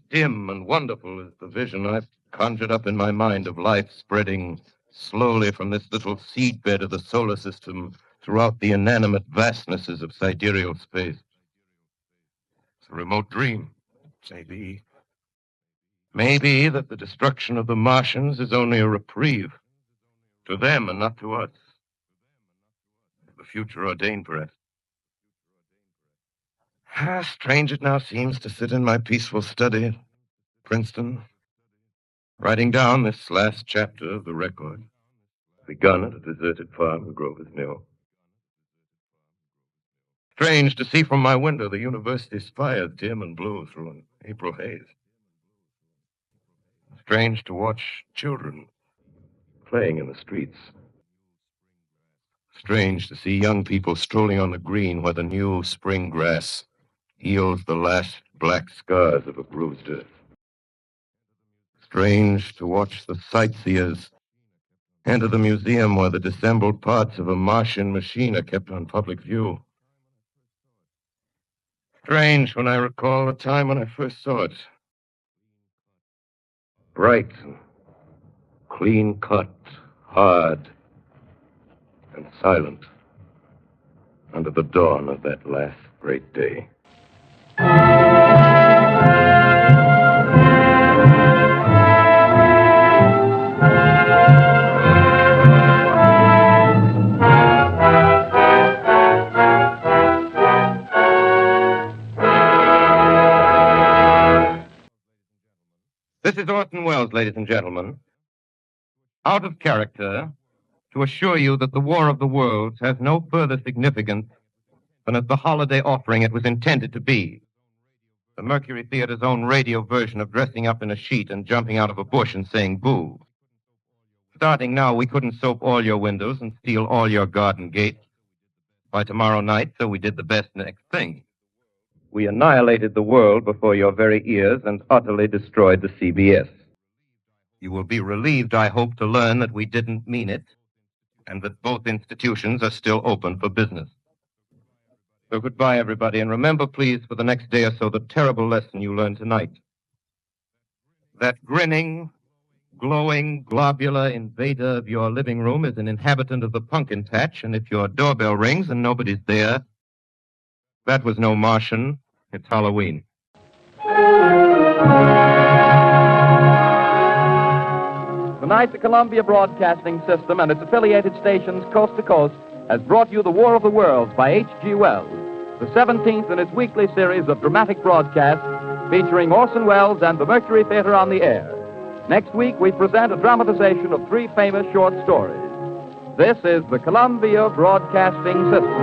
Dim and wonderful is the vision I've conjured up in my mind of life spreading slowly from this little seedbed of the solar system throughout the inanimate vastnesses of sidereal space. It's a remote dream. Maybe that the destruction of the Martians is only a reprieve to them and not to us. The future ordained, perhaps. How strange it now seems to sit in my peaceful study at Princeton, writing down this last chapter of the record, begun at a deserted farm in Grover's Mill. Strange to see from my window the university spires dim and blue through an April haze. Strange to watch children playing in the streets. Strange to see young people strolling on the green where the new spring grass heals the last black scars of a bruised earth. Strange to watch the sightseers enter the museum where the dissembled parts of a Martian machine are kept on public view. Strange when I recall the time when I first saw it. Bright and clean-cut, hard and silent under the dawn of that last great day. This is Orson Welles, ladies and gentlemen. Out of character, to assure you that the War of the Worlds has no further significance than as the holiday offering it was intended to be. The Mercury Theater's own radio version of dressing up in a sheet and jumping out of a bush and saying boo. Starting now, we couldn't soap all your windows and steal all your garden gates by tomorrow night, so we did the best next thing. We annihilated the world before your very ears and utterly destroyed the CBS. You will be relieved, I hope, to learn that we didn't mean it, and that both institutions are still open for business. So goodbye, everybody, and remember, please, for the next day or so, the terrible lesson you learned tonight. That grinning, glowing, globular invader of your living room is an inhabitant of the pumpkin patch, and if your doorbell rings and nobody's there, that was no Martian. It's Halloween. Tonight, the Columbia Broadcasting System and its affiliated stations coast to coast has brought you The War of the Worlds by H.G. Wells, the 17th in its weekly series of dramatic broadcasts featuring Orson Welles and the Mercury Theater on the air. Next week, we present a dramatization of 3 famous short stories. This is the Columbia Broadcasting System.